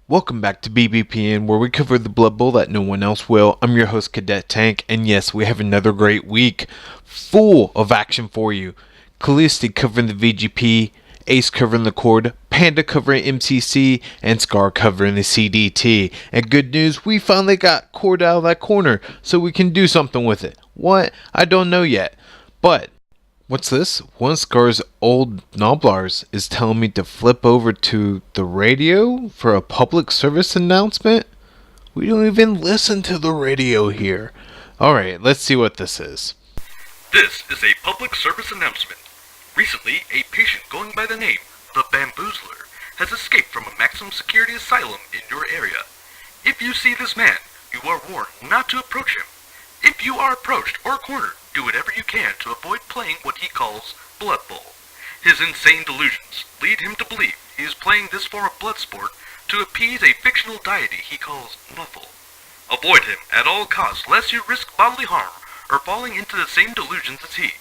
Welcome back to BBPN, where we cover the Blood Bowl that no one else will. I'm your host, Cadet Tank, and yes, we have another great week full of action for you. Callisti covering the VGP, Ace covering the Cord, Panda covering MCC, and Scar covering the CDT. And good news, we finally got Cord out of that corner, so we can do something with it. What? I don't know yet. But what's this? One of Scar's old Noblars is telling me to flip over to the radio for a public service announcement? We don't even listen to the radio here. Alright, let's see what this is. This is a public service announcement. Recently, a patient going by the name The Bamboozler has escaped from a maximum security asylum in your area. If you see this man, you are warned not to approach him. If you are approached or cornered, do whatever you can to avoid playing what he calls Blood Bowl. His insane delusions lead him to believe he is playing this form of blood sport to appease a fictional deity he calls Nuffle. Avoid him at all costs lest you risk bodily harm or falling into the same delusions as he.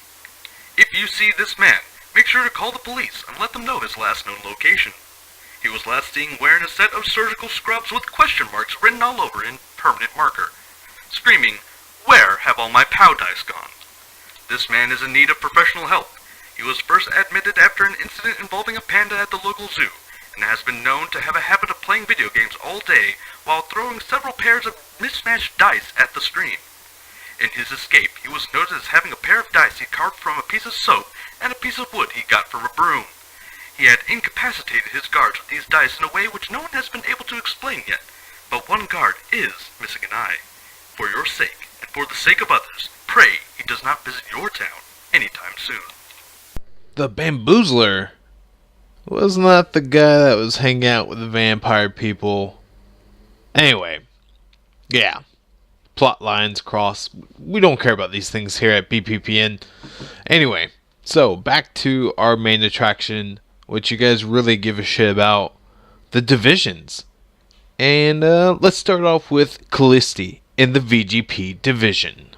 If you see this man, make sure to call the police and let them know his last known location. He was last seen wearing a set of surgical scrubs with question marks written all over in permanent marker, screaming, "Where have all my POW dice gone?" This man is in need of professional help. He was first admitted after an incident involving a panda at the local zoo, and has been known to have a habit of playing video games all day while throwing several pairs of mismatched dice at the stream. In his escape, he was noted as having a pair of dice he carved from a piece of soap and a piece of wood he got from a broom. He had incapacitated his guards with these dice in a way which no one has been able to explain yet, but one guard is missing an eye. For your sake, and for the sake of others, pray he does not visit your town anytime soon. The Bamboozler? Wasn't that the guy that was hanging out with the vampire people? Anyway, yeah. Plot lines cross. We don't care about these things here at BPPN. Anyway, so back to our main attraction, which you guys really give a shit about, the divisions. And let's start off with Callisti in the VGP division.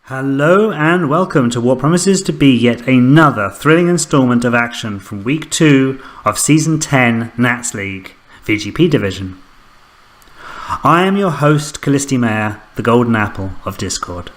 Hello and welcome to what promises to be yet another thrilling installment of action from Week 2 of Season 10 Nats League, VGP Division. I am your host, Callisti Mayer, the Golden Apple of Discord.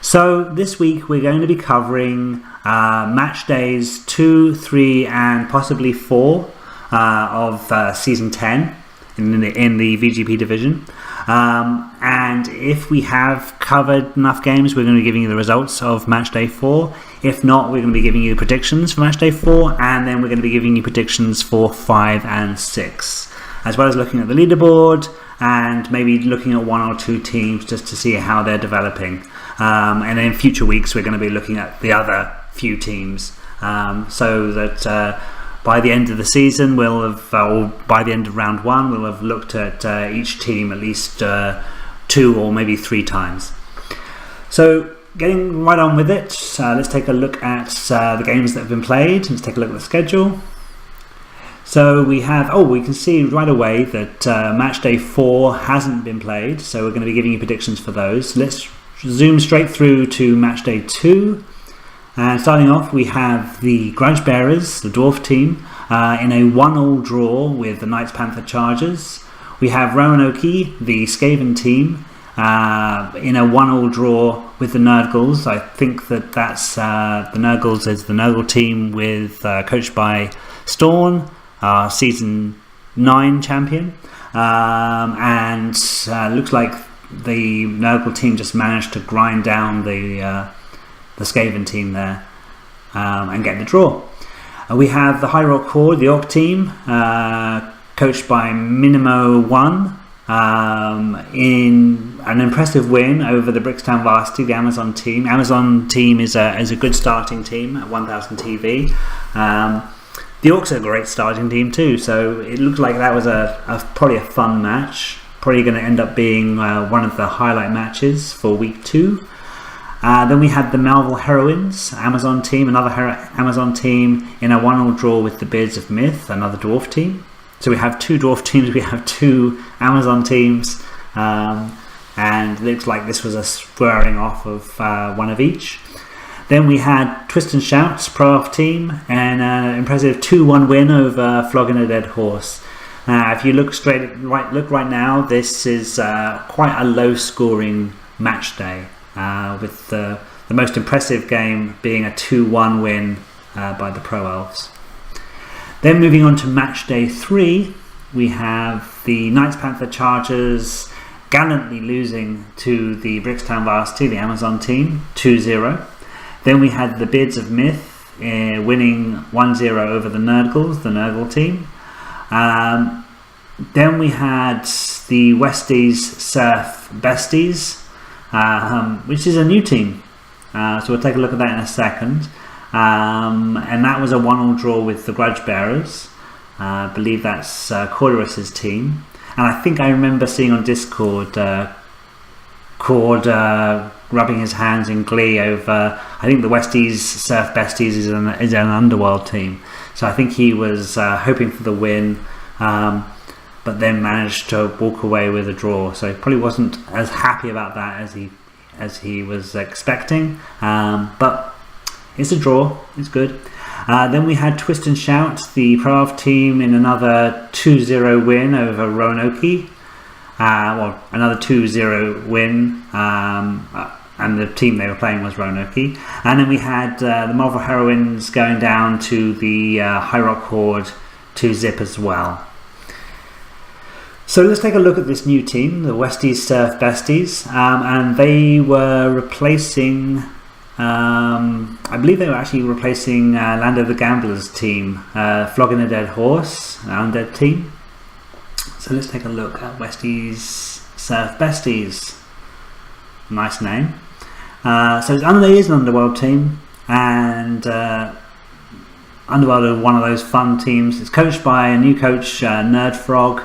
So this week we're going to be covering match days 2, 3 and possibly 4 of Season 10 in the VGP Division. And if we have covered enough games, we're going to be giving you the results of match day 4. If not, we're going to be giving you predictions for match day 4, and then we're going to be giving you predictions for 5 and 6, as well as looking at the leaderboard and maybe looking at 1 or 2 teams just to see how they're developing. And in future weeks, we're going to be looking at the other few teams, so that by the end of the season, we'll have, or by the end of round 1, we'll have looked at each team at least 2 or maybe 3 times. So, getting right on with it, let's take a look at the games that have been played. Let's take a look at the schedule. So we have, we can see right away that match day 4 hasn't been played, so we're going to be giving you predictions for those. So let's zoom straight through to match day 2. And starting off, we have the Grudge Bearers, the Dwarf team, in a 1-1 draw with the Knights Panther Chargers. We have Roanoke, the Skaven team, in a 1-1 draw with the Nurgles. I think that's the Nurgles is the Nurgle team with coached by Storn, Season 9 champion. And looks like the Nurgle team just managed to grind down the Skaven team there and get the draw. We have the High Rock Horde, the Orc team, coached by Minimo1, in an impressive win over the Brickstown Varsity, the Amazon team. Amazon team is a good starting team at 1000 TV. The Orcs are a great starting team too, so it looked like that was probably a fun match. Probably going to end up being one of the highlight matches for Week 2. Then we had the Malval Heroines, another Amazon team in a 1-1 draw with the Beards of Myth, another Dwarf team. So we have 2 dwarf teams, we have 2 Amazon teams, and it looks like this was a squaring off of one of each. Then we had Twist and Shout's Pro-Off team and an impressive 2-1 win over Flogging a Dead Horse. If you look right now, this is quite a low-scoring match day, with the most impressive game being a 2-1 win by the Pro Elves. Then moving on to match day 3, we have the Knights Panther Chargers gallantly losing to the Brickstown Varsity, the Amazon team, 2-0. Then we had the Beards of Myth winning 1-0 over the Nurgles, the Nurgle team. Then we had the Westies Surf Besties, which is a new team. So we'll take a look at that in a second. And that was a 1-1 draw with the Grudge Bearers. I believe that's Cordurus's team. And I think I remember seeing on Discord Cord rubbing his hands in glee over, I think the Westies Surf Besties is an Underworld team. So I think he was hoping for the win, but then managed to walk away with a draw. So he probably wasn't as happy about that as he was expecting. But it's a draw, it's good. Then we had Twist and Shout, the Pro-Off team, in another 2-0 win over Roanoke. Another 2-0 win, and the team they were playing was Roanoke. And then we had the Marvel Heroines going down to the High Rock Horde 2-0 as well. So let's take a look at this new team, the Westies Surf Besties, and they were replacing, I believe they were actually replacing Land of the Gamblers team, Flogging a Dead Horse, an undead team. So let's take a look at Westies Surf Besties. Nice name. So it is an Underworld team, and Underworld are one of those fun teams. It's coached by a new coach, Nerd Frog,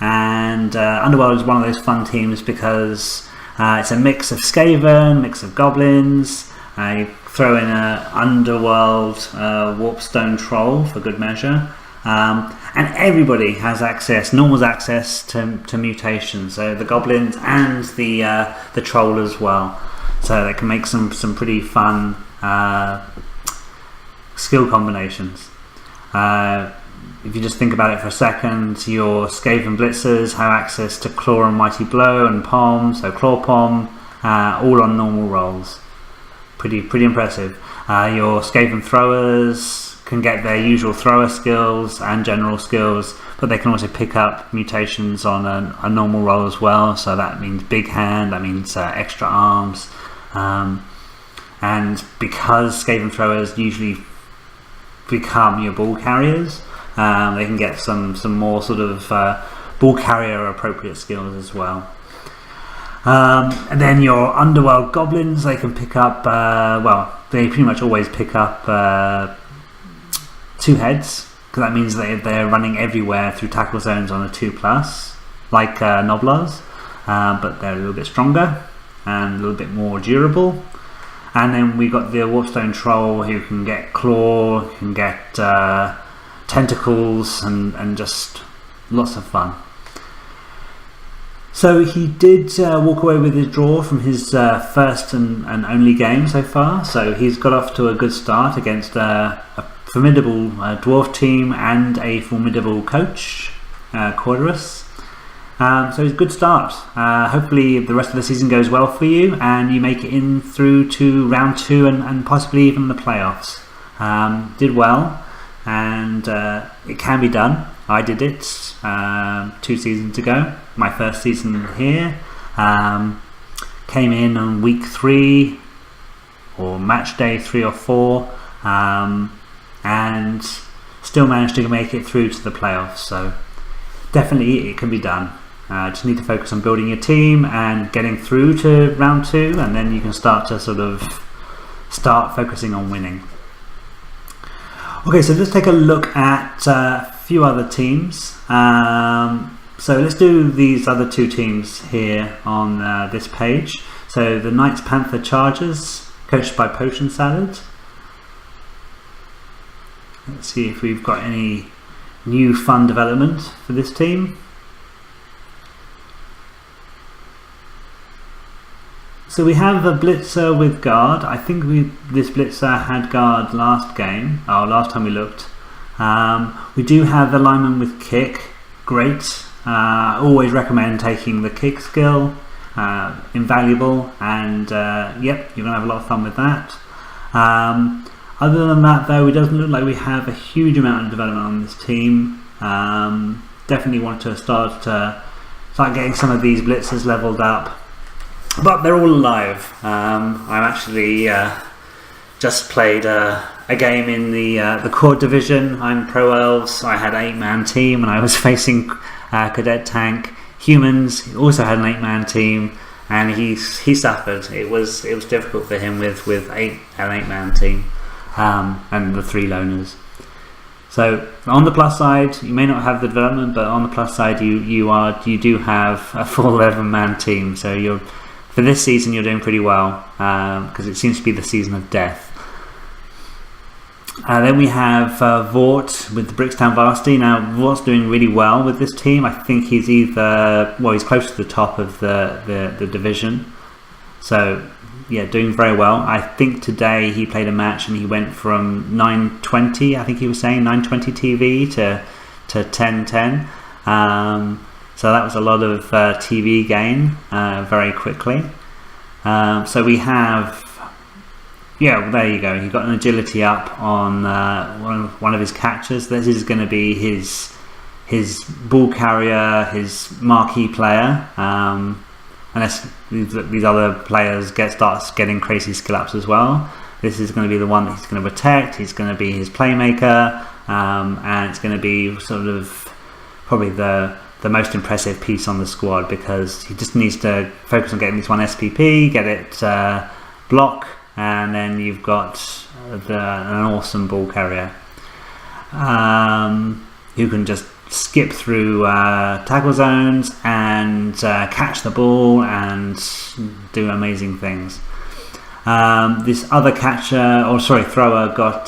and Underworld is one of those fun teams because it's a mix of Skaven, mix of goblins. You throw in an Underworld Warpstone Troll for good measure. And everybody has normal access to mutations, so the goblins and the troll as well. So they can make some pretty fun skill combinations. If you just think about it for a second, your Skaven Blitzers have access to Claw and Mighty Blow and Palm, so Claw Palm, all on normal rolls. Pretty impressive. Your Skaven Throwers can get their usual thrower skills and general skills, but they can also pick up mutations on a normal roll as well. So that means big hand, that means extra arms, and because Skaven Throwers usually become your ball carriers, they can get some more sort of ball carrier appropriate skills as well. And then your Underworld Goblins, they can pick up, they pretty much always pick up 2 heads, because that means they're running everywhere through tackle zones on a 2+, like Noblars, but they're a little bit stronger and a little bit more durable. And then we got the Warpstone Troll, who can get Claw, can get Tentacles, and just lots of fun. So he did walk away with his draw from his first and only game so far. So he's got off to a good start against a formidable dwarf team and a formidable coach, Cordurus. So it's a good start. Hopefully the rest of the season goes well for you and you make it in through to round 2 and possibly even the playoffs. Did well, and it can be done. I did it 2 seasons ago, my first season here. Came in on week 3 or match day 3 or 4, and still managed to make it through to the playoffs. So definitely it can be done. Just need to focus on building your team and getting through to round 2, and then you can start to start focusing on winning. Okay, so let's take a look at a few other teams. So let's do these other 2 teams here on this page. So the Knights Panther Chargers, coached by Potion Salad. Let's see if we've got any new fun development for this team. So we have a blitzer with guard. I think this blitzer had guard last time we looked. We do have the lineman with kick. Great. Always recommend taking the kick skill. Invaluable, and yep, you're going to have a lot of fun with that. Other than that, though, it doesn't look like we have a huge amount of development on this team. Definitely want to start getting some of these blitzers leveled up. But they're all alive. I'm actually just played a game in the Quad division. I'm Pro Elves. I had an 8-man team, and I was facing Cadet Tank. Humans also had an 8-man team, and he suffered. It was difficult for him with an 8-man team, and the 3 loners. So on the plus side, you may not have the development, but on the plus side, you do have a full 11-man team. So for this season, you're doing pretty well, because it seems to be the season of death. Then we have Vort with the Brickstown Varsity. Now Vort's doing really well with this team. I think he's he's close to the top of the division. So yeah, doing very well. I think today he played a match and he went from 920, I think he was saying 920 TV to 1010. So that was a lot of TV gain very quickly. So we have, yeah, there you go. He got an agility up on one of his catches. This is going to be his ball carrier, his marquee player. Unless these other players starts getting crazy skill ups as well. This is going to be the one that he's going to protect. He's going to be his playmaker, and it's going to be sort of probably the most impressive piece on the squad, because he just needs to focus on getting this one SPP, get it block, and then you've got an awesome ball carrier who can just skip through tackle zones and catch the ball and do amazing things. This other thrower got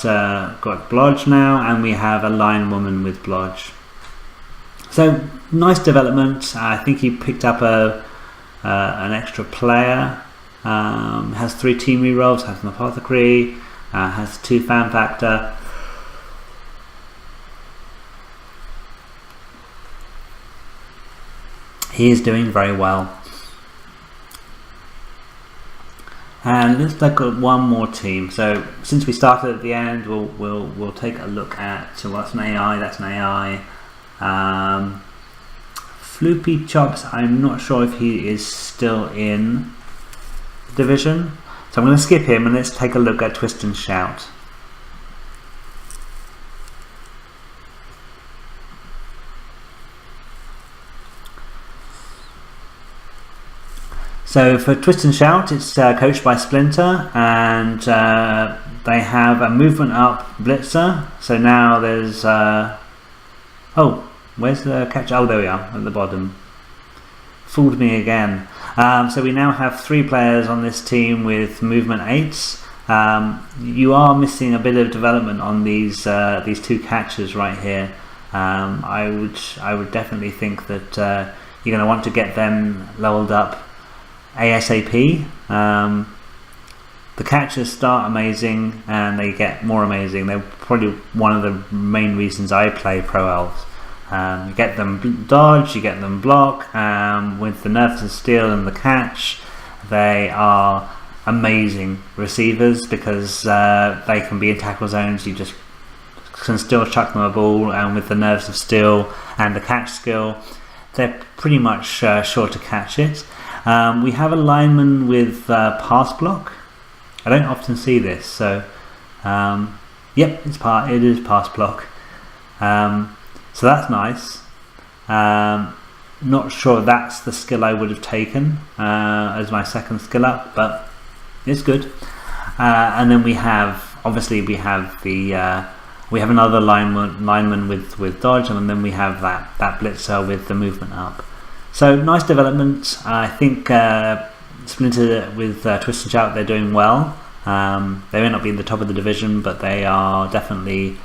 Blodge now, and we have a line woman with Blodge. So nice development. I think he picked up an extra player. Has 3 team rerolls, has an apothecary, has 2 fan factor. He is doing very well. And let's look at one more team. So since we started at the end, we'll take a look at, so what's an AI? That's an AI. Floopy Chops, I'm not sure if he is still in the division, so I'm going to skip him and let's take a look at Twist and Shout. So for Twist and Shout, it's coached by Splinter, and they have a movement up blitzer. So now there's where's the catch? Oh, there we are at the bottom. Fooled me again. So we now have 3 players on this team with movement 8s. You are missing a bit of development on these 2 catches right here. I would definitely think that you're going to want to get them leveled up ASAP. The catches start amazing and they get more amazing. They're probably one of the main reasons I play Pro Elves. You get them dodge, you get them block. With the Nerves of Steel and the catch, they are amazing receivers, because they can be in tackle zones. You just can still chuck them a ball, and with the Nerves of Steel and the catch skill, they're pretty much sure to catch it. We have a lineman with pass block. I don't often see this, so yep, it is pass block. So that's nice. Not sure that's the skill I would have taken as my second skill up, but it's good. And then we have another lineman with dodge, and then we have that blitzer with the movement up. So nice development. I think Splinter with Twist and Shout, they're doing well. They may not be in the top of the division, but they are definitely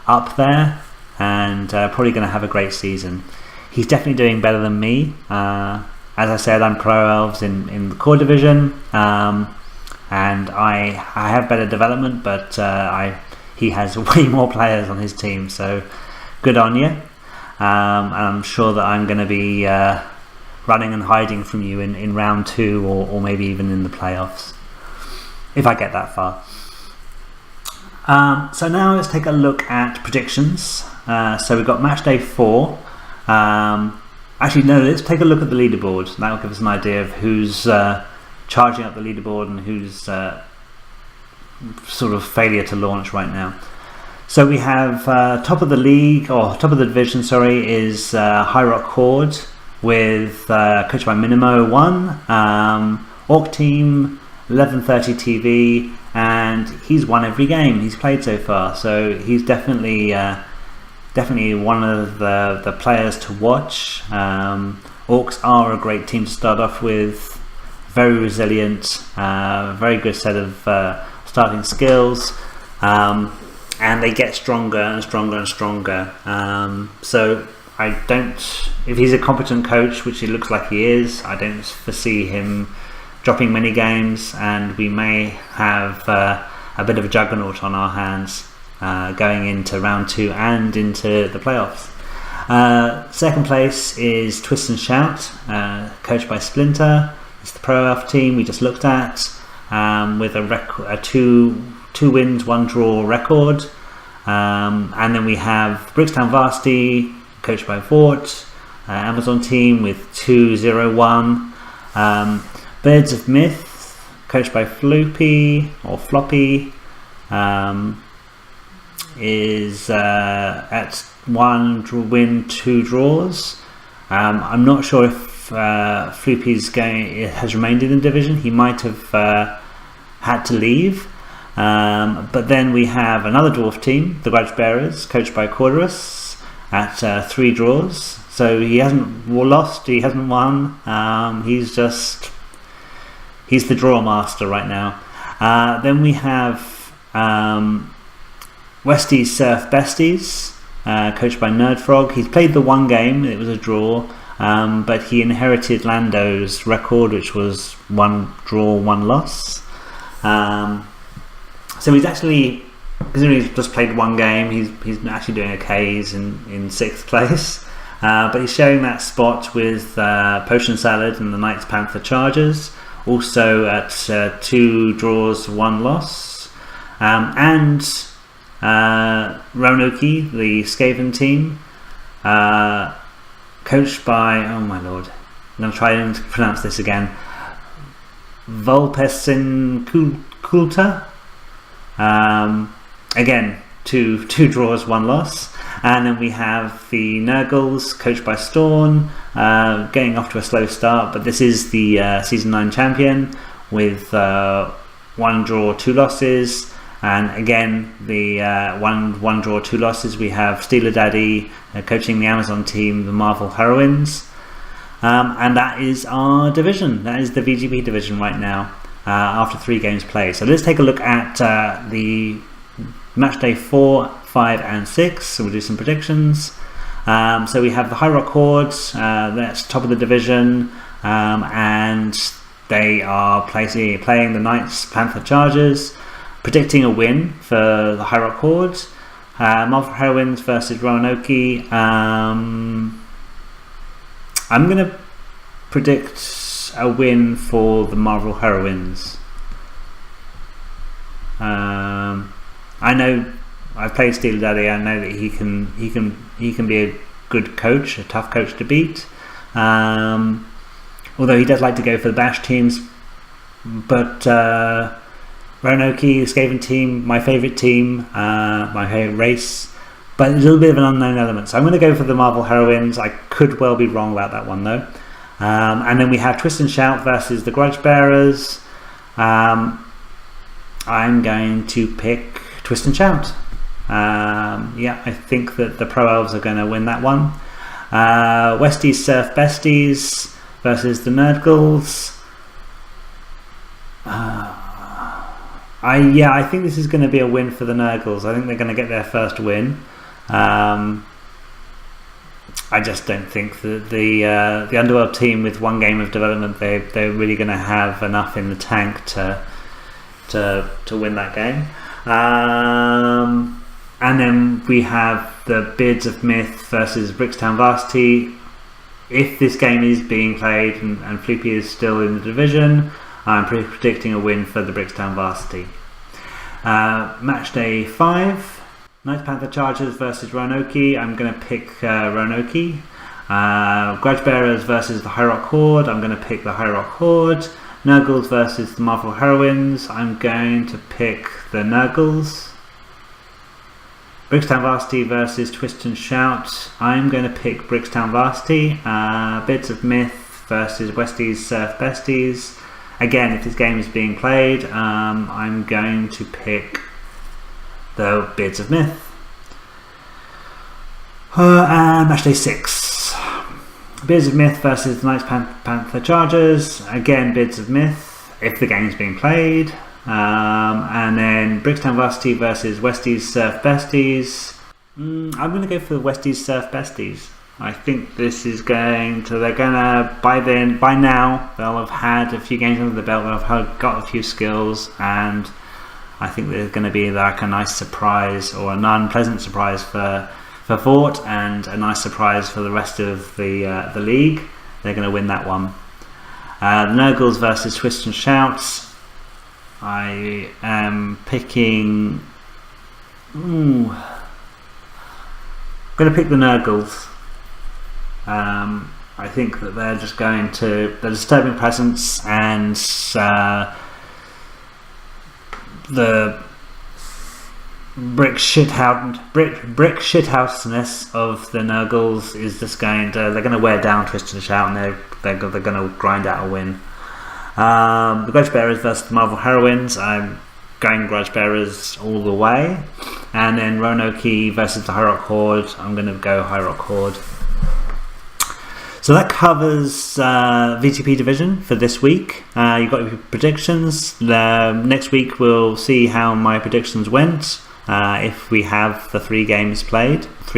up there. and probably going to have a great season. He's definitely doing better than me. As I said, I'm Pro Elves in the core division, and I have better development, but he has way more players on his team, so good on you. And I'm sure that I'm going to be running and hiding from you in round 2 or maybe even in the playoffs, if I get that far. So now let's take a look at predictions. So we've got match day 4. Actually, no, let's take a look at the leaderboard. That will give us an idea of who's charging up the leaderboard and who's sort of failure to launch right now. So we have top of the league, or top of the division, sorry, is High Rock Horde with coached by Minimo 1, Orc Team 1130 TV, and he's won every game he's played so far. So he's definitely one of the players to watch. Orcs are a great team to start off with, very resilient, very good set of starting skills, and they get stronger and stronger and stronger. So if he's a competent coach, which it looks like he is, I don't foresee him dropping many games, and we may have a bit of a juggernaut on our hands going into round 2 and into the playoffs. Second place is Twist and Shout, coached by Splinter. It's the Pro Elf team we just looked at, with a 2 wins, 1 draw record. And then we have Brickstown Varsity, coached by Vort, Amazon team with 2-0-1. Birds of Myth, coached by Floppy, is at 1 win, 2 draws. I'm not sure if Floopy's has remained in the division. He might have had to leave. But then we have another dwarf team, the Grudge Bearers, coached by Corderus, at 3 draws. So he hasn't lost, he hasn't won. He's the draw master right now. Then we have Westies Surf Besties, coached by Nerdfrog. He's played the 1 game, it was a draw, but he inherited Lando's record, which was 1 draw, 1 loss. So he's actually, considering he's just played 1 game, he's actually doing okay. He's in 6th place, but he's sharing that spot with Potion Salad and the Knights Panther Chargers, also at 2 draws, 1 loss, and Roanoke, the Skaven team, coached by, oh my lord, I'm going to try and pronounce this again, Volpesin Kulta. Again, two draws, 1 loss. And then we have the Nurgles, coached by Storm, getting off to a slow start, but this is the Season 9 champion with 1 draw, 2 losses. And again, the one draw, 2 losses. We have Steeler Daddy coaching the Amazon team, the Marvel Heroines. And that is our division. That is the VGP division right now, after 3 games played. So let's take a look at the match day 4, 5 and 6. So we'll do some predictions. So we have the High Rock Hordes, that's top of the division, and they are playing the Knights Panther Chargers, predicting a win for the High Rock Hordes. Marvel Heroines versus Roanoke. I'm going to predict a win for the Marvel Heroines. I know I've played Steel Daddy. I know that he can be a good coach, a tough coach to beat. Although he does like to go for the bash teams, but Roanoke, the Skaven team, my favourite team, my favourite race, but a little bit of an unknown element. So I'm going to go for the Marvel Heroines. I could well be wrong about that one though. And then we have Twist and Shout versus the Grudge Bearers. I'm going to pick Twist and Shout. I think that the Pro Elves are going to win that one. Westies Surf Besties versus the Nerdgles. I think this is going to be a win for the Nurgles. I think they're going to get their first win. I just don't think that the Underworld team with one game of development, they're really going to have enough in the tank to win that game. And then we have the Beards of Myth versus Brickstown Varsity. If this game is being played and Floopy is still in the division, I'm predicting a win for the Brickstown Varsity. Match day 5. Knights Panther Chargers versus Roanoke. I'm going to pick Roanoke. Grudge Bearers versus the High Rock Horde. I'm going to pick the High Rock Horde. Nurgles versus the Marvel Heroines. I'm going to pick the Nurgles. Brickstown Varsity versus Twist and Shout. I'm going to pick Brickstown Varsity. Bits of Myth versus Westies Surf Besties. Again, if this game is being played, I'm going to pick the Beards of Myth. And match day 6. Beards of Myth versus the Knights Panther Chargers. Again, Beards of Myth, if the game is being played. And then Brickstown Varsity versus Westies Surf Besties. I'm going to go for the Westies Surf Besties. I think this is they're going to, by now, they'll have had a few games under the belt, they'll have got a few skills, and I think there's going to be like a nice surprise or an unpleasant surprise for Fort and a nice surprise for the rest of the league. They're going to win that one. Nurgles versus Twist and Shouts. I am picking. I'm going to pick the Nurgles. I think that they're just going to the disturbing presence and the brick shithouseness of the Nurgles is just they're going to wear down Twist and Shout, and they're going to grind out a win. The Grudge Bearers versus the Marvel Heroines. I'm going Grudge Bearers all the way. And then Roanoke versus the High Rock Horde. I'm going to go High Rock Horde. So that covers VTP Division for this week. You've got your predictions. Next week we'll see how my predictions went. If we have the 3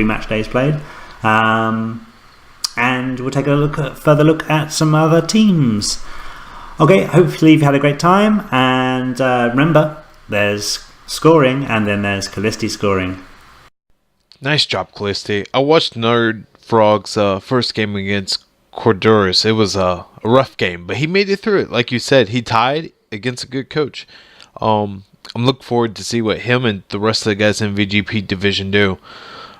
match days played. And we'll take a further look at some other teams. Okay, hopefully you've had a great time. And remember, there's scoring and then there's Callisti scoring. Nice job, Callisti. I watched Nerd Frog's first game against Cordurus. It was a rough game, but he made it through it. Like you said, he tied against a good coach. I'm looking forward to see what him and the rest of the guys in VGP Division do.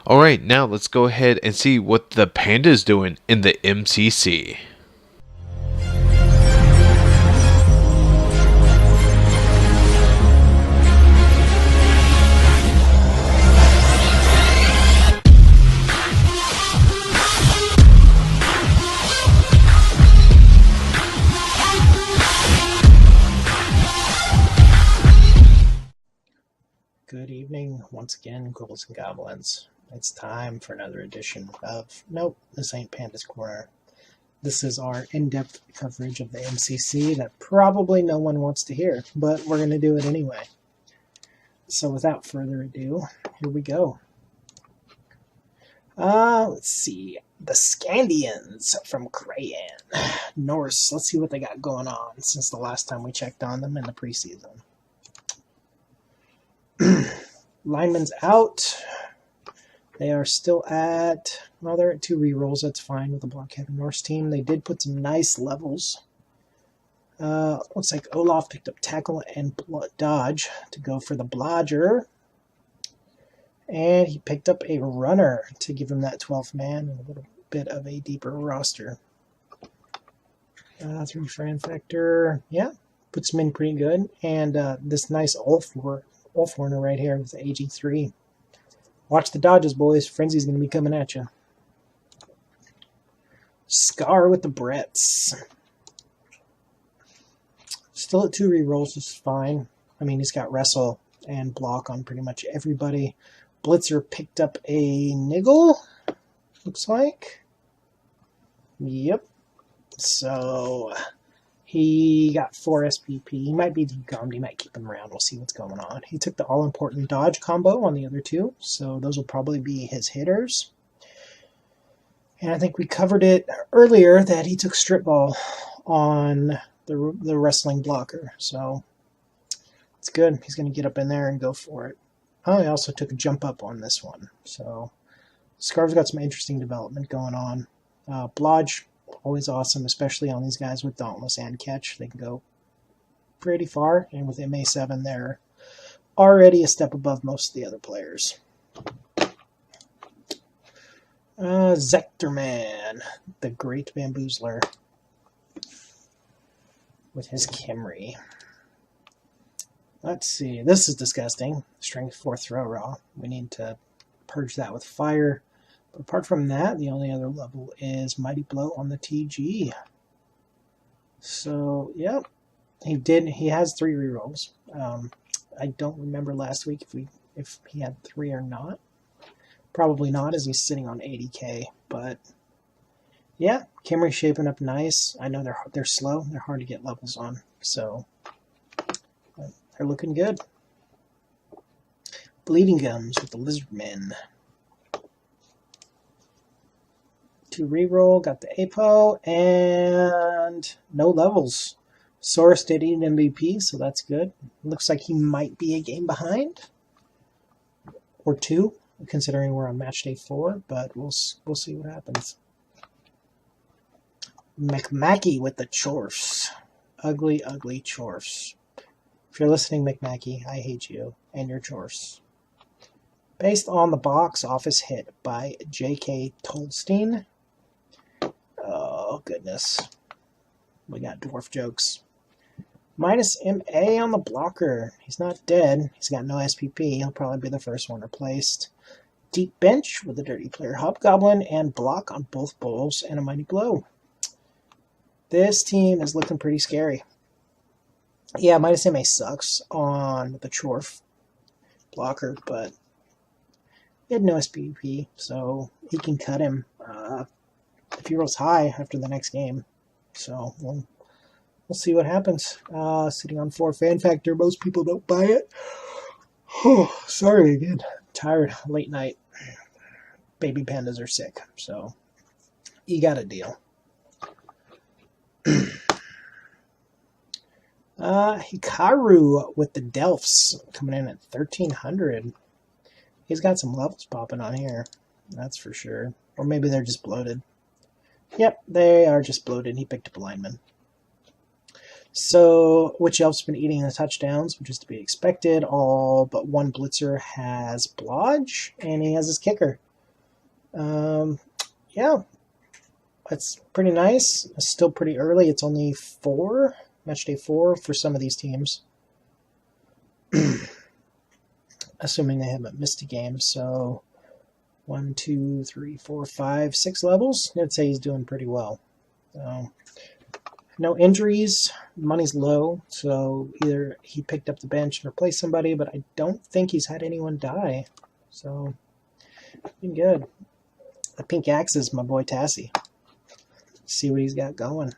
Alright, now let's go ahead and see what the Panda's doing in the MCC. Good evening, once again, Ghouls and Goblins. It's time for another edition of Nope, this ain't Panda's Corner. This is our in-depth coverage of the MCC that probably no one wants to hear, but we're going to do it anyway. So without further ado, here we go. Let's see. The Scandians from Crayan. Norse, let's see what they got going on since the last time we checked on them in the preseason. Lineman's out. They are still at, well, they're at 2 rerolls. That's fine with the Blockhead Norse team. They did put some nice levels. Looks like Olaf picked up tackle and dodge to go for the blodger. And he picked up a runner to give him that 12th man and a little bit of a deeper roster. 3 Fran Factor, yeah, puts him in pretty good. And this nice Wolfhorner right here with the AG3. Watch the dodges, boys. Frenzy's going to be coming at you. Scar with the Bretts. Still at 2 rerolls, this is fine. I mean, he's got wrestle and block on pretty much everybody. Blitzer picked up a Niggle, looks like. Yep. So he got 4 SPP. He might be decommed. He might keep him around. We'll see what's going on. He took the all-important dodge combo on the other 2, so those will probably be his hitters. And I think we covered it earlier that he took strip ball on the wrestling blocker. So it's good. He's going to get up in there and go for it. Oh, he also took a jump up on this one. So Scarv's got some interesting development going on. Blodge, always awesome, especially on these guys with Dauntless and Catch. They can go pretty far. And with MA7, they're already a step above most of the other players. Zectorman, the Great Bamboozler, with his Kimry. Let's see. This is disgusting. Strength 4 throw raw. We need to purge that with fire. But apart from that, the only other level is Mighty Blow on the TG. So, yep. He has 3 rerolls. I don't remember last week if he had 3 or not. Probably not, as he's sitting on 80k. But yeah, Kimry's shaping up nice. I know they're slow. They're hard to get levels on. So they're looking good. Bleeding Gums with the Lizardmen. 2 reroll, got the APO, and no levels. Saurus did eat an MVP, so that's good. Looks like he might be a game behind. Or 2, considering we're on match day 4, but we'll see what happens. McMackey with the Chorfs. Ugly, ugly Chorfs. If you're listening, McMackey, I hate you and your Chorfs. Based on the box office hit by J.K. Tolstein. Oh, goodness. We got dwarf jokes. Minus MA on the blocker. He's not dead. He's got no SPP. He'll probably be the first one replaced. Deep bench with a dirty player Hobgoblin and block on both bowls and a Mighty Blow. This team is looking pretty scary. Yeah, minus MA sucks on the Chorf blocker, but he had no SPP, so he can cut him if he rolls high after the next game. So we'll see what happens. Sitting on 4 fan factor. Most people don't buy it. Oh, sorry again. Tired. Late night. Baby pandas are sick. So you got a deal. Hikaru with the Delphs coming in at 1300. He's got some levels popping on here. That's for sure. Or maybe they're just bloated. Yep, they are just bloated. He picked up a lineman. So, which elf's been eating the touchdowns, which is to be expected. All but one blitzer has Blodge, and he has his kicker. Yeah, that's pretty nice. It's still pretty early. It's only 4, match day 4 for some of these teams. Assuming they haven't missed a game. So 1, 2, 3, 4, 5, 6 levels. I'd say he's doing pretty well. So, no injuries. Money's low, so either he picked up the bench and replaced somebody, but I don't think he's had anyone die. So, been good. The pink axe is my boy Tassie. See what he's got going.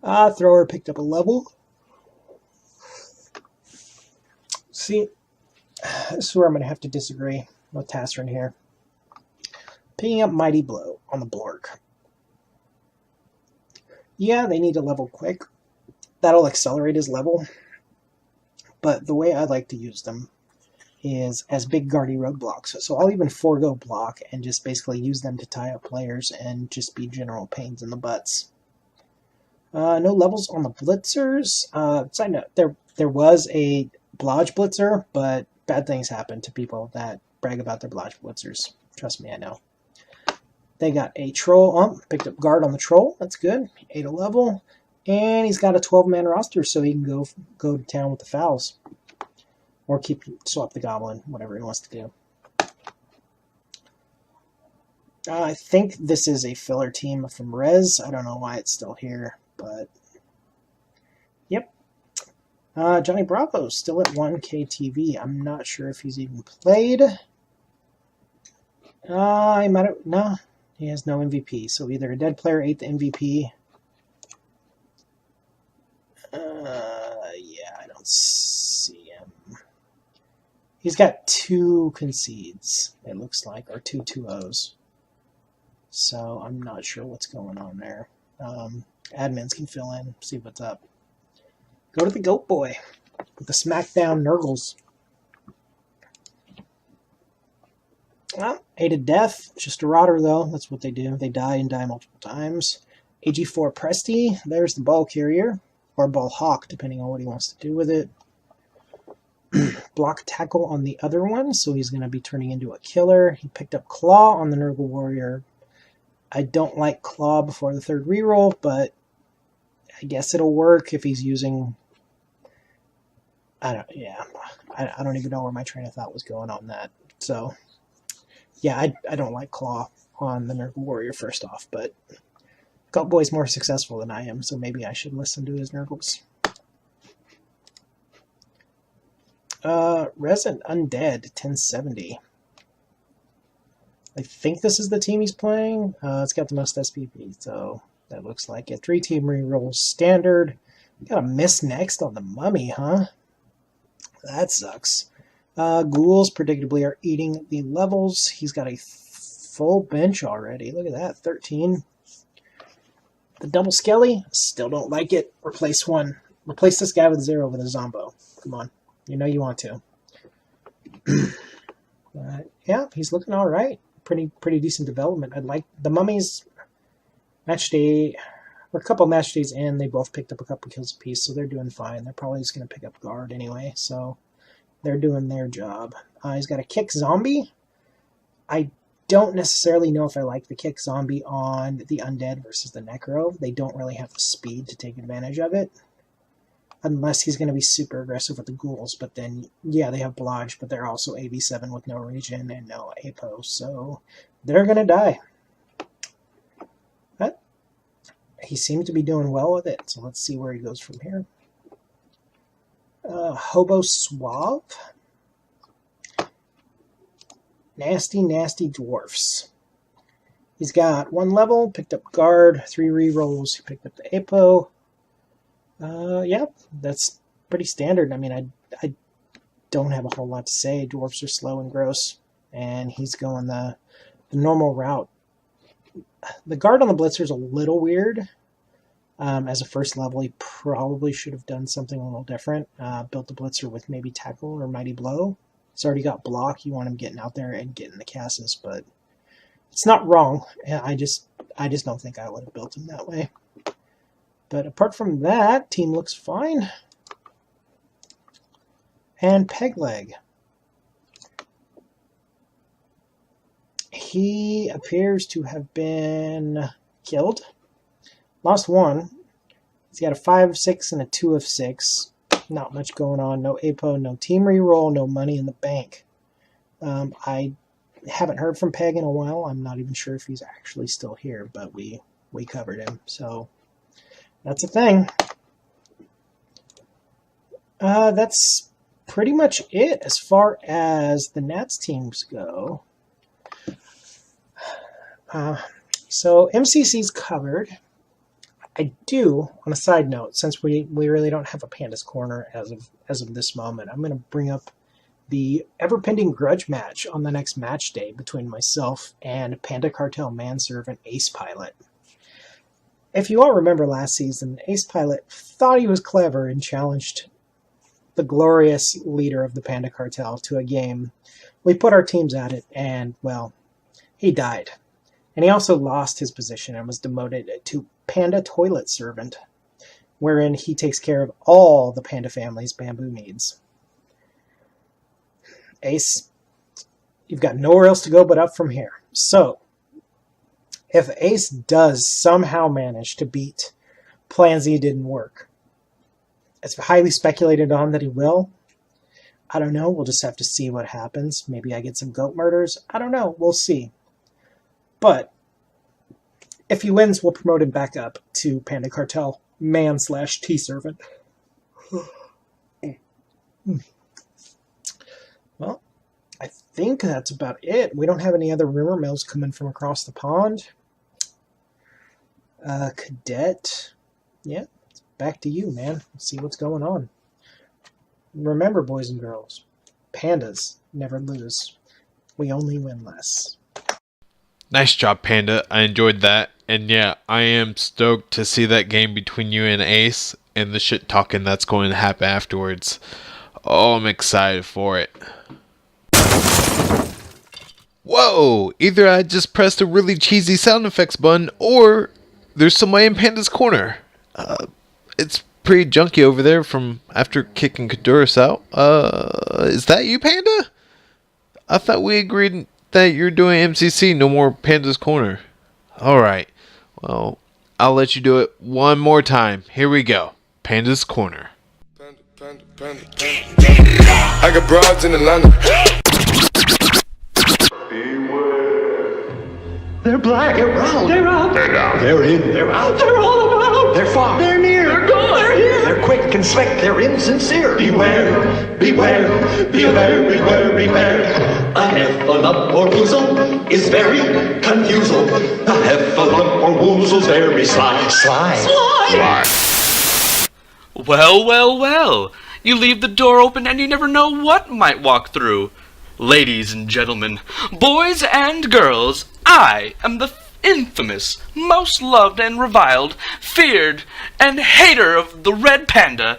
Thrower picked up a level. See, this is where I'm going to have to disagree with Tasserin here. Picking up Mighty Blow on the Blork. Yeah, they need to level quick. That'll accelerate his level. But the way I like to use them is as big guardy roadblocks. So I'll even forego block and just basically use them to tie up players and just be general pains in the butts. No levels on the blitzers. Side note, there was a Blodge blitzer, but bad things happen to people that brag about their Blodge blitzers. Trust me, I know. They got a troll. Picked up guard on the troll. That's good. 8 a level. And he's got a 12-man roster, so he can go to town with the fouls. Or swap the goblin, whatever he wants to do. I think this is a filler team from Rez. I don't know why it's still here, but yep. Johnny Bravo's still at 1K TV. I'm not sure if he's even played. He might have. No, he has no MVP. So either a dead player ate the MVP. Yeah, I don't see him. He's got 2 concedes, it looks like, or 2 2-0s. So I'm not sure what's going on there. Admins can fill in, see what's up. Go to the Goat Boy with the Smackdown Nurgles. Well, hated death. Just a rotter, though. That's what they do. They die and die multiple times. AG4 Presti. There's the ball carrier. Or ball hawk, depending on what he wants to do with it. Block tackle on the other one, so he's going to be turning into a killer. He picked up Claw on the Nurgle Warrior. I don't like Claw before the third reroll, but I guess it'll work if he's using... I don't even know where my train of thought was going on that. So, yeah, I don't like Claw on the Nurgle Warrior first off, but Goat Boy's more successful than I am, so maybe I should listen to his Nurgles. Resident Undead 1070. I think this is the team he's playing. It's got the most SPP, so that looks like it. 3-team rerolls standard. Got a miss next on the mummy, huh? That sucks. Ghouls predictably are eating the levels. He's got a full bench already. Look at that, 13. The double skelly, still don't like it. Replace one. Replace this guy with 0 with a Zombo. Come on. You know you want to. Yeah, he's looking all right. Pretty decent development. I'd like the mummies match day. We're a couple match days in. They both picked up a couple kills apiece, so they're doing fine. They're probably just going to pick up guard anyway, so they're doing their job. He's got a kick zombie. I don't necessarily know if I like the kick zombie on the undead versus the necro. They don't really have the speed to take advantage of it. Unless he's going to be super aggressive with the ghouls. But then, yeah, they have Blodge, but they're also AV7 with no regen and no APO. So they're going to die. But he seems to be doing well with it. So let's see where he goes from here. Hobo Suave. Nasty dwarfs. He's got 1 level, picked up guard, 3 rerolls, he picked up the APO. Yeah, that's pretty standard. I mean, I don't have a whole lot to say. Dwarfs are slow and gross, and he's going the normal route. The guard on the Blitzer is a little weird. As a first level, he probably should have done something a little different. Built the Blitzer with maybe Tackle or Mighty Blow. He's already got block. You want him getting out there and getting the Cassis, but it's not wrong. I just don't think I would have built him that way. But apart from that, team looks fine. And Pegleg. He appears to have been killed. Lost 1. He's got a 5 of 6 and a 2 of 6. Not much going on. No APO, no team reroll, no money in the bank. I haven't heard from Peg in a while. I'm not even sure if he's actually still here, but we covered him. So that's a thing. That's pretty much it as far as the Nats teams go. So MCC's covered. I do, on a side note, since we really don't have a Panda's Corner as of this moment, I'm going to bring up the ever-pending grudge match on the next match day between myself and Panda Cartel manservant Ace Pilot. If you all remember last season, Ace Pilot thought he was clever and challenged the glorious leader of the Panda Cartel to a game. We put our teams at it, and, well, he died. And he also lost his position and was demoted to Panda Toilet Servant, wherein he takes care of all the Panda family's bamboo needs. Ace, you've got nowhere else to go but up from here. So, if Ace does somehow manage to beat Plan Z didn't work, it's highly speculated on that he will. I don't know. We'll just have to see what happens. Maybe I get some goat murders. I don't know. We'll see. But if he wins, we'll promote him back up to Panda Cartel man/T servant. Well, I think that's about it. We don't have any other rumor mills coming from across the pond. Cadet, yeah, back to you, man. Let's see what's going on. Remember, boys and girls, pandas never lose. We only win less. Nice job, Panda. I enjoyed that. And yeah, I am stoked to see that game between you and Ace and the shit talking that's going to happen afterwards. Oh, I'm excited for it. Whoa! Either I just pressed a really cheesy sound effects button, or there's somebody in Panda's corner. It's pretty junky over there from after kicking Kaduris out. Is that you, Panda? I thought we agreed that you're doing MCC, no more Panda's corner. Alright, well, I'll let you do it one more time. Here we go. Panda's corner. I got broads in Atlanta. They're black. They're round. They're up. They're down. They're in. They're out. They're all about. They're far. They're near. They're gone. They're here. They're quick and slick. They're insincere. Beware. Beware. Beware. Beware. Beware. A heffalump or woozle is very confusal. A heffalump or woozle's very sly. Sly. Sly. Well, well, well. You leave the door open and you never know what might walk through. Ladies and gentlemen, boys and girls, I am the infamous, most loved and reviled, feared and hater of the Red Panda,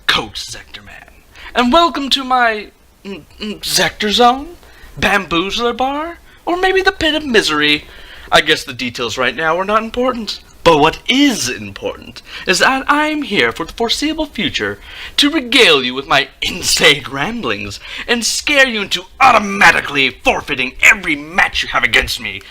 Coach Zector Man. And welcome to my Zector Zone, Bamboozler Bar, or maybe the Pit of Misery. I guess the details right now are not important. But what is important is that I'm here for the foreseeable future to regale you with my insane ramblings and scare you into automatically forfeiting every match you have against me.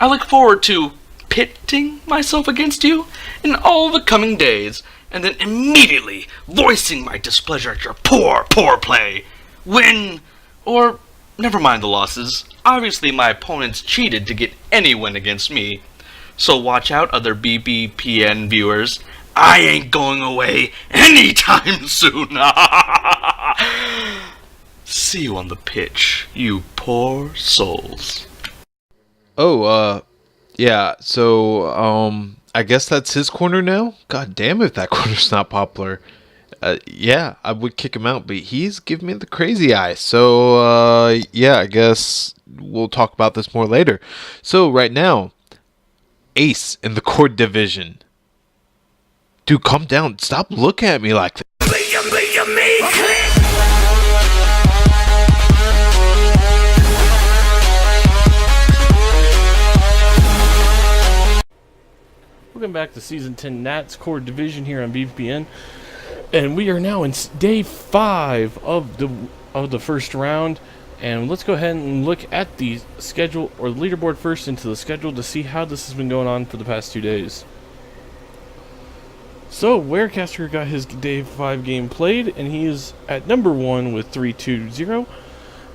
I look forward to pitting myself against you in all the coming days, and then immediately voicing my displeasure at your poor play. Win, or never mind the losses. Obviously my opponents cheated to get any win against me. So watch out, other BBPN viewers. I ain't going away anytime soon. See you on the pitch, you poor souls. Oh, yeah, so, I guess that's his corner now? God damn if that corner's not popular. Yeah, I would kick him out, but he's giving me the crazy eye. So, yeah, I guess we'll talk about this more later. So, right now, Ace in the Cord Division. Dude, calm down. Stop looking at me like that. Welcome back to Season 10 Nats Cord Division here on BBPN. And we are now in day 5 of the first round. And let's go ahead and look at the schedule, or the leaderboard first, into the schedule to see how this has been going on for the past 2 days. So, Warecaster got his day 5 game played, and he is at number 1 with 3-2-0.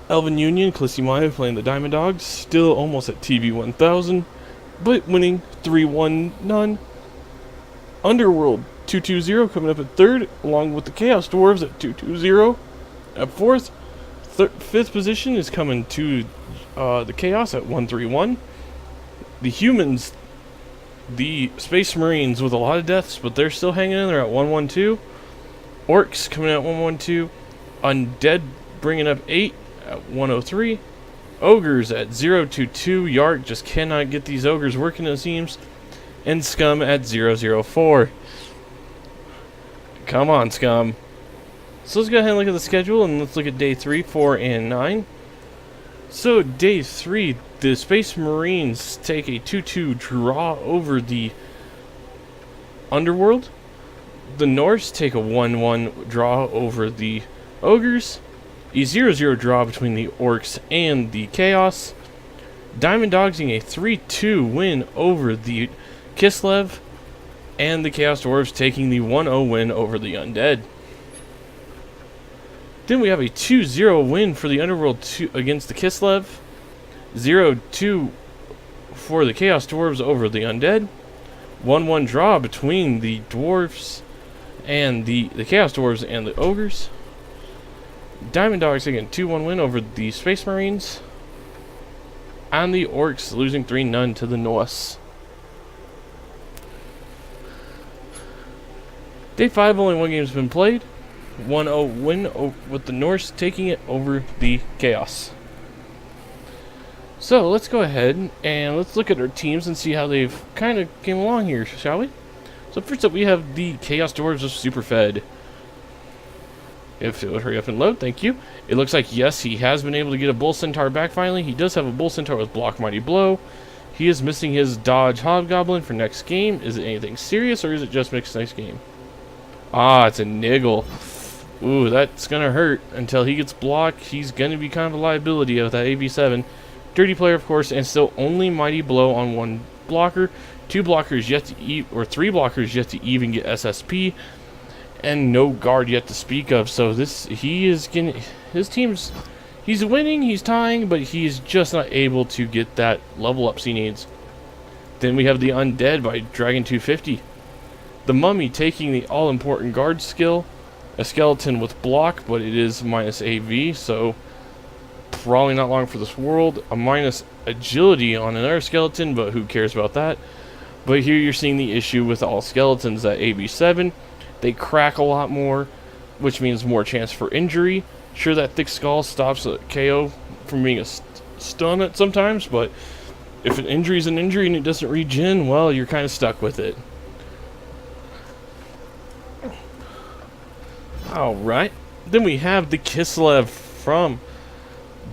Elvin Union, Callisti Maya playing the Diamond Dogs, still almost at TV 1000, but winning 3-1 none. Underworld 2-2-0 coming up at 3rd, along with the Chaos Dwarves at 2-2-0 at 4th. Fifth position is coming to the Chaos at 1-3-1. The Humans, the Space Marines with a lot of deaths, but they're still hanging in there at 1-1-2. Orcs coming out 1-1-2. Undead bringing up 8 at 1-0-3. Ogres at 0-2-2. Yark just cannot get these Ogres working, it seems. And Scum at 0-0-4. Come on, Scum. So let's go ahead and look at the schedule, and let's look at day 3, 4, and 9. So day 3, the Space Marines take a 2-2 draw over the Underworld. The Norse take a 1-1 draw over the Ogres. A 0-0 draw between the Orcs and the Chaos. Diamond Dogs getting a 3-2 win over the Kislev. And the Chaos Dwarves taking the 1-0 win over the Undead. Then we have a 2-0 win for the Underworld against the Kislev. 0-2 for the Chaos Dwarves over the Undead. 1-1 draw between the Dwarves and the Chaos Dwarves and the Ogres. Diamond Dogs taking a 2-1 win over the Space Marines. And the Orcs losing 3-0 to the Norse. Day 5, only one game has been played. 1-0 win with the Norse taking it over the Chaos. So let's go ahead and let's look at our teams and see how they've kind of came along here, shall we? So first up, we have the Chaos Dwarves of Superfed. If it would hurry up and load, thank you. It looks like, yes, he has been able to get a Bull Centaur back finally. He does have a Bull Centaur with Block Mighty Blow. He is missing his Dodge Hobgoblin for next game. Is it anything serious, or is it just next game? Ah, it's a Niggle. Ooh, that's going to hurt until he gets blocked. He's going to be kind of a liability of that AB7. Dirty player, of course, and still only Mighty Blow on one blocker. 2 blockers yet to or 3 blockers yet to even get SSP. And no guard yet to speak of. So his team's, he's winning, he's tying, but he's just not able to get that level ups he needs. Then we have the Undead by Dragon 250. The Mummy taking the all-important guard skill. A skeleton with block, but it is minus AV, so probably not long for this world. A minus agility on another skeleton, but who cares about that? But here you're seeing the issue with all skeletons at AB7. They crack a lot more, which means more chance for injury. Sure, that thick skull stops a KO from being a stun at sometimes, but if an injury is an injury and it doesn't regen, well, you're kind of stuck with it. Alright, then we have the Kislev from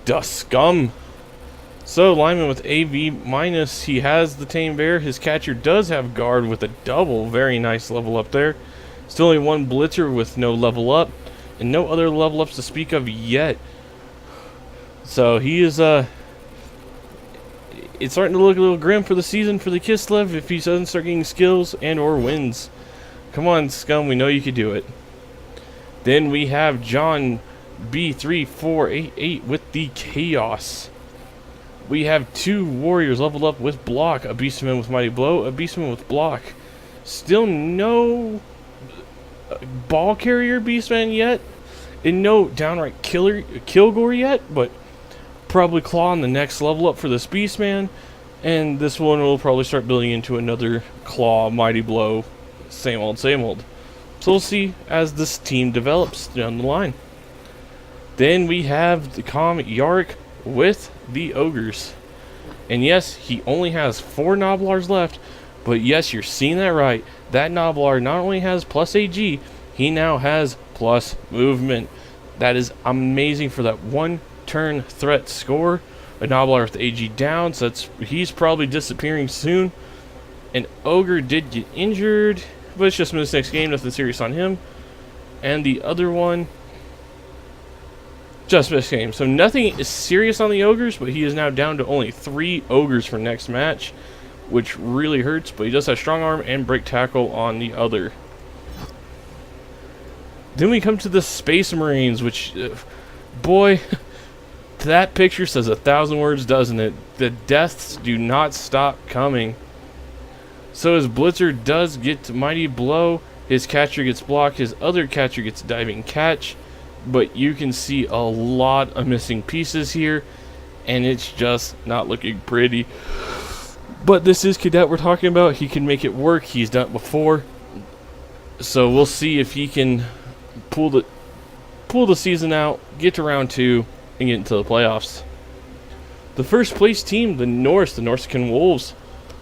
Duscum. So, lineman with AV minus, he has the Tame Bear. His catcher does have guard with a double. Very nice level up there. Still only 1 blitzer with no level up, and no other level ups to speak of yet. So, he is, it's starting to look a little grim for the season for the Kislev if he doesn't start getting skills and or wins. Come on, Scum, we know you can do it. Then we have John B3488 with the Chaos. We have 2 warriors leveled up with block. A Beastman with Mighty Blow, a Beastman with block. Still no ball carrier Beastman yet. And no downright Kilgore yet, but probably Claw on the next level up for this Beastman. And this one will probably start building into another Claw, Mighty Blow, same old, same old. So we'll see as this team develops down the line. Then we have the Comet Yarick with the Ogres. And yes, he only has 4 Noblars left, but yes, you're seeing that right. That Noblar not only has plus AG, he now has plus movement. That is amazing for that 1 turn threat score. A Noblar with AG down, so he's probably disappearing soon. An Ogre did get injured, but it's just missed next game, nothing serious on him. And the other one, just missed game. So nothing is serious on the Ogres, but he is now down to only 3 Ogres for next match, which really hurts, but he does have Strong Arm and Break Tackle on the other. Then we come to the Space Marines, which, boy, that picture says 1,000 words, doesn't it? The deaths do not stop coming. So his Blitzer does get Mighty Blow, his catcher gets blocked, his other catcher gets Diving Catch, but you can see a lot of missing pieces here, and it's just not looking pretty. But this is Cadet we're talking about. He can make it work. He's done it before. So we'll see if he can pull the season out, get to round 2, and get into the playoffs. The first place team, the Norsecan Wolves.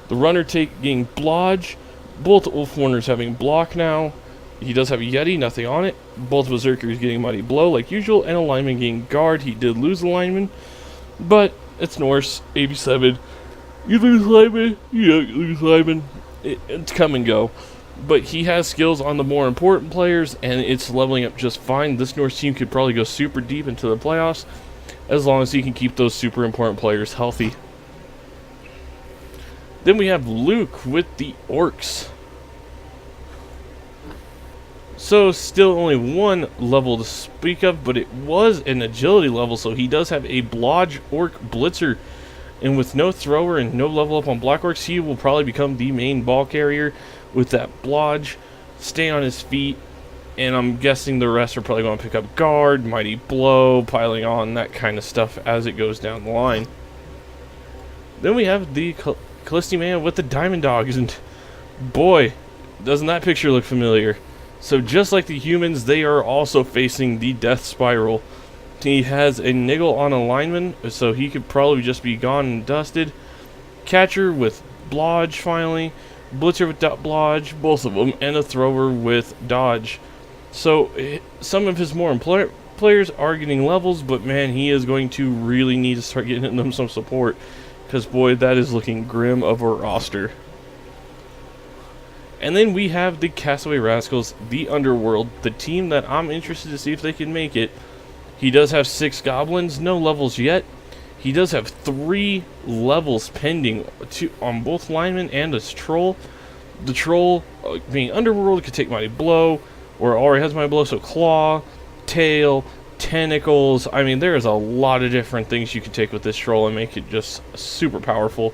The runner taking Blodge. Both Wolf Warners having block now. He does have a Yeti, nothing on it. Both Berserkers getting Mighty Blow like usual, and a lineman getting guard. He did lose a lineman, but it's Norse, 87. You lose lineman, you don't lose lineman. It's come and go. But he has skills on the more important players, and it's leveling up just fine. This Norse team could probably go super deep into the playoffs, as long as he can keep those super important players healthy. Then we have Luke with the Orcs. So still only 1 level to speak of, but it was an agility level, so he does have a Blodge Orc Blitzer. And with no thrower and no level up on Black Orcs, he will probably become the main ball carrier with that Blodge, stay on his feet, and I'm guessing the rest are probably going to pick up guard, Mighty Blow, piling on, that kind of stuff as it goes down the line. Then we have the Callisti Man with the Diamond Dogs, and boy, doesn't that picture look familiar. So just like the humans, they are also facing the death spiral. He has a niggle on a lineman, so he could probably just be gone and dusted. Catcher with blodge finally. Blitzer with blodge, both of them, and a thrower with dodge. So some of his more players are getting levels, but man, he is going to really need to start getting them some support, because boy, that is looking grim of a roster. And then we have the Castaway Rascals, the Underworld, the team that I'm interested to see if they can make it. He does have 6 goblins, no levels yet. He does have 3 levels pending on both linemen and his troll. The troll, being Underworld, could take Mighty Blow, or already has Mighty Blow, so Claw, Tail, Tentacles. I mean, there's a lot of different things you can take with this troll and make it just super powerful.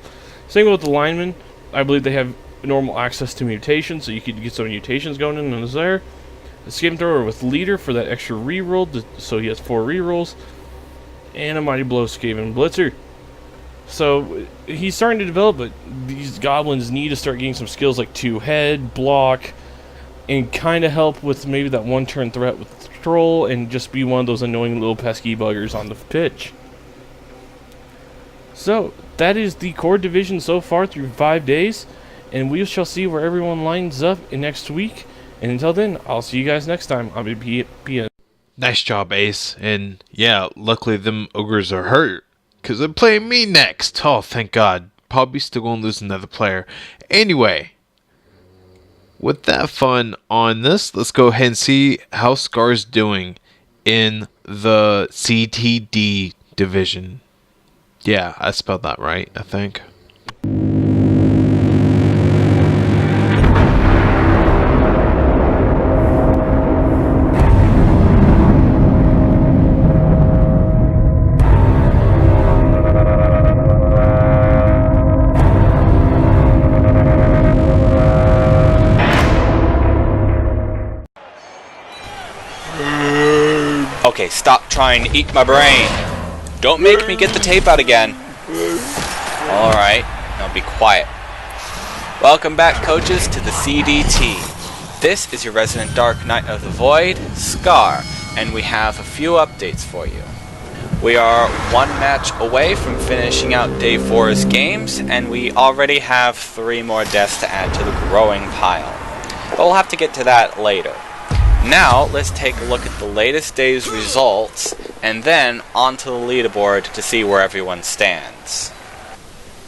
Same with the linemen. I believe they have normal access to mutations, so you could get some mutations going in there. The Skim Thrower with Leader for that extra reroll, so he has 4 rerolls. And a Mighty Blow Skaven Blitzer. So he's starting to develop, but these goblins need to start getting some skills like 2-head, block, and kind of help with maybe that 1-turn threat with the troll, and just be one of those annoying little pesky buggers on the pitch. So that is the core division so far through 5 days, and we shall see where everyone lines up in next week. And until then, I'll see you guys next time on BBPN. Nice job, Ace. And yeah, luckily them ogres are hurt, because they're playing me next. Oh, thank God. Probably still going to lose another player. Anyway, with that fun on this, let's go ahead and see how Scar's doing in the CTD division. Yeah, I spelled that right, I think. Okay, stop trying to eat my brain. Don't make me get the tape out again. Alright, now be quiet. Welcome back, coaches, to the CDT. This is your resident Dark Knight of the Void, Scar, and we have a few updates for you. We are 1 match away from finishing out Day 4's games, and we already have 3 more deaths to add to the growing pile. But we'll have to get to that later. Now, let's take a look at the latest day's results, and then onto the leaderboard to see where everyone stands.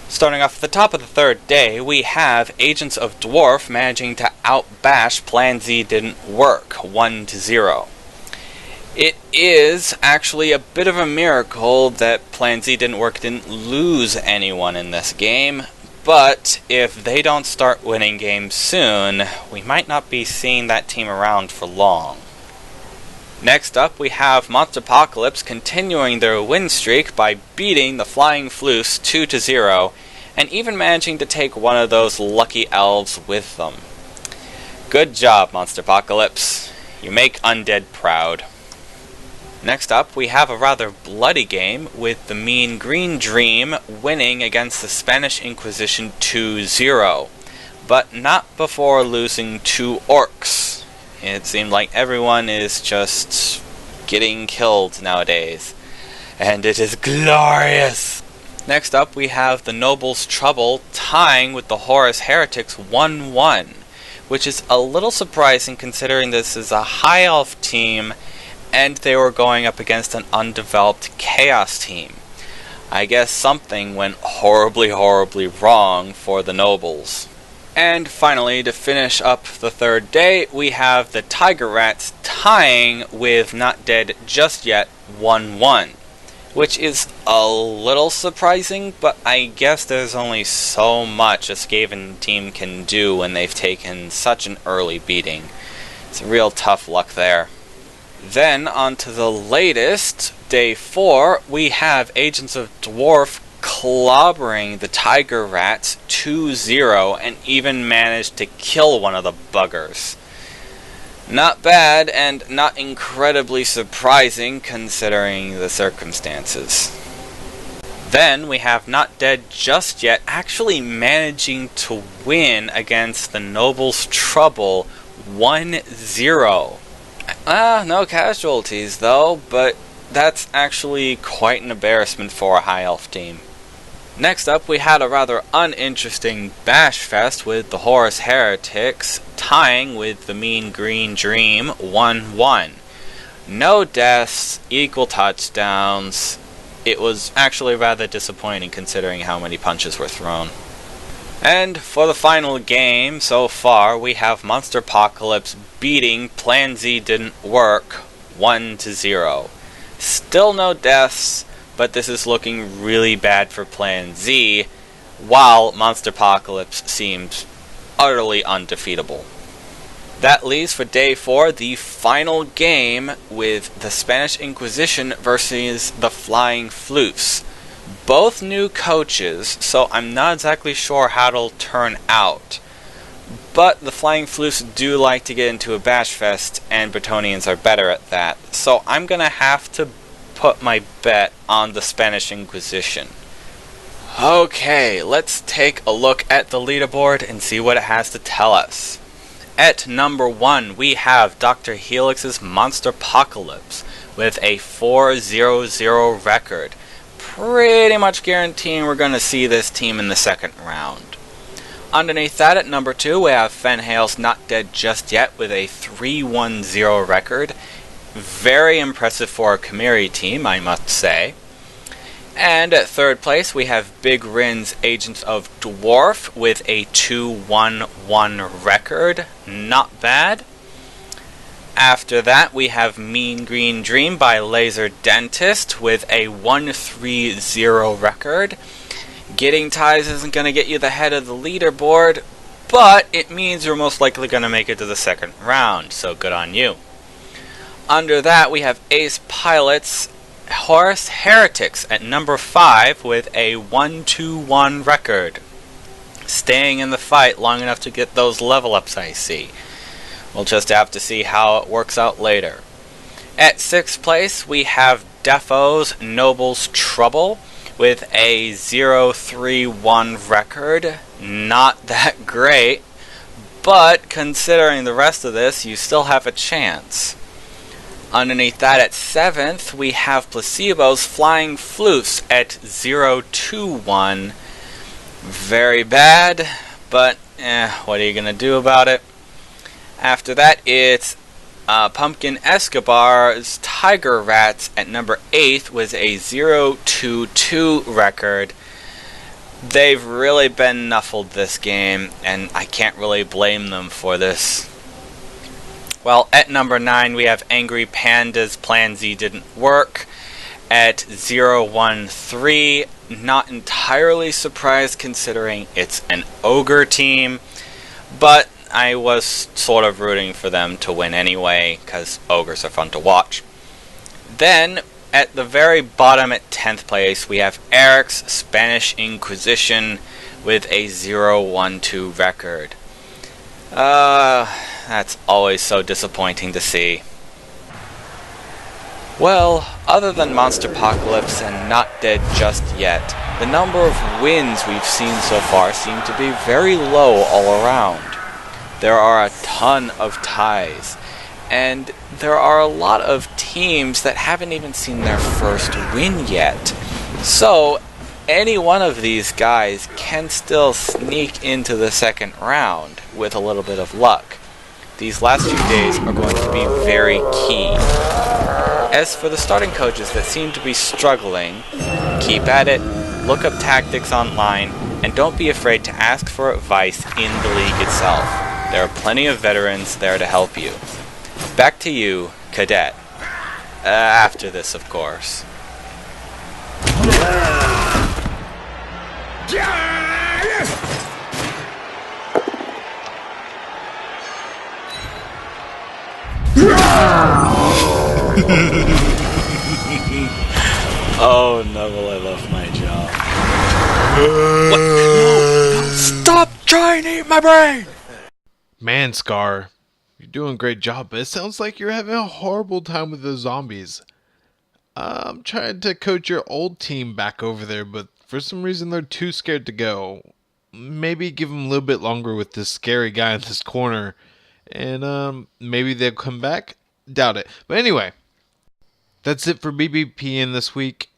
Starting off at the top of the 3rd day, we have Agents of Dwarf managing to outbash Plan Z Didn't Work, 1-0. It is actually a bit of a miracle that Plan Z Didn't Work didn't lose anyone in this game, but if they don't start winning games soon, we might not be seeing that team around for long. Next up, we have Monsterpocalypse continuing their win streak by beating the Flying Floofs 2-0, and even managing to take one of those lucky elves with them. Good job, Monsterpocalypse. You make Undead proud. Next up, we have a rather bloody game with the Mean Green Dream winning against the Spanish Inquisition 2-0, but not before losing 2 orcs. It seemed like everyone is just getting killed nowadays, and it is glorious! Next up, we have the Nobles Trouble tying with the Horus Heretics 1-1, which is a little surprising considering this is a High Elf team and they were going up against an undeveloped Chaos team. I guess something went horribly wrong for the Nobles. And finally, to finish up the 3rd day, we have the Tiger Rats tying with Not Dead Just Yet 1-1, which is a little surprising, but I guess there's only so much a Skaven team can do when they've taken such an early beating. It's real tough luck there. Then, on to the latest, Day 4, we have Agents of Dwarf clobbering the Tiger Rats 2-0 and even managed to kill one of the buggers. Not bad, and not incredibly surprising considering the circumstances. Then we have Not Dead Just Yet actually managing to win against the Nobles Trouble 1-0. No casualties though, but That's actually quite an embarrassment for a high elf team. Next up, we had a rather uninteresting bash fest with the Horus Heretics tying with the Mean Green Dream 1-1. No deaths, equal touchdowns. It was actually rather disappointing considering how many punches were thrown. And for the final game so far, we have Monster Apocalypse beating Plan Z Didn't Work 1-0. Still no deaths, but this is looking really bad for Plan Z, while Monster Apocalypse seems utterly undefeatable. That leaves for Day 4 the final game with the Spanish Inquisition versus the Flying Floofs. Both new coaches, so I'm not exactly sure how it'll turn out. But the Flying Floofs do like to get into a bash fest, and Bretonians are better at that. So I'm going to have to put my bet on the Spanish Inquisition. Okay, let's take a look at the leaderboard and see what it has to tell us. At number 1, we have Dr. Helix's Monster Apocalypse with a 4-0-0 record. Pretty much guaranteeing we're going to see this team in the second round. Underneath that, at number 2, we have Fenhale's Not Dead Just Yet with a 3-1-0 record. Very impressive for a Chimeri team, I must say. And at third place, we have Big Rin's Agents of Dwarf with a 2-1-1 record. Not bad. After that, we have Mean Green Dream by Laser Dentist with a 1-3-0 record. Getting ties isn't going to get you the head of the leaderboard, but it means you're most likely going to make it to the second round, so good on you. Under that, we have Ace Pilot's Horus Heretics at number 5 with a 1-2-1 record. Staying in the fight long enough to get those level ups, I see. We'll just have to see how it works out later. At 6th place, we have Defo's Noble's Trouble with a 0-3-1 record. Not that great, but considering the rest of this, you still have a chance. Underneath that, at 7th, we have Placebo's Flying Floofs at 0-2-1. Very bad, but what are you going to do about it? After that, it's Pumpkin Escobar's Tiger Rats at number 8 with a 0-2-2 record. They've really been nuffled this game, and I can't really blame them for this. Well, at number 9, we have Angry Panda's Plan Z Didn't Work at 0-1-3. Not entirely surprised considering it's an ogre team, but I was sort of rooting for them to win anyway, because ogres are fun to watch. Then, at the very bottom at 10th place, we have Eric's Spanish Inquisition with a 0-1-2 record. That's always so disappointing to see. Well, other than Monster Apocalypse and Not Dead Just Yet, the number of wins we've seen so far seem to be very low all around. There are a ton of ties, and there are a lot of teams that haven't even seen their first win yet. So, any one of these guys can still sneak into the second round with a little bit of luck. These last few days are going to be very key. As for the starting coaches that seem to be struggling, keep at it, look up tactics online, and don't be afraid to ask for advice in the league itself. There are plenty of veterans there to help you. Back to you, Cadet. After this, of course. Oh, Neville, I love my job. What? No, don't stop trying to eat my brain! Man, Scar, you're doing a great job, but it sounds like you're having a horrible time with the zombies. I'm trying to coach your old team back over there, but for some reason they're too scared to go. Maybe give them a little bit longer with this scary guy in this corner, and maybe they'll come back? Doubt it. But anyway, That's it for BBPN this week.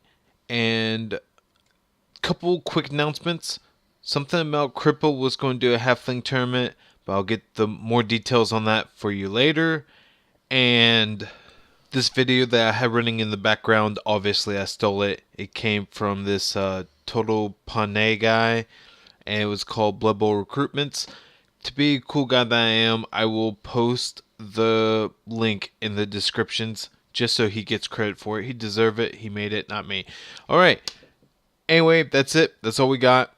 And couple quick announcements. Something about Cripple was going to do a halfling tournament, but I'll get the more details on that for you later. And this video that I had running in the background, obviously I stole it. It came from this Total Panay guy, and it was called Blood Bowl Recruitments. To be a cool guy that I am, I will post the link in the descriptions just so he gets credit for it. He deserves it. He made it, not me. Alright. Anyway, that's it. That's all we got.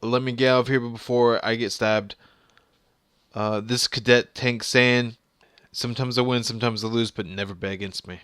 Let me get out of here before I get stabbed. This Cadet Tank saying, sometimes I win, sometimes I lose, but never bet against me.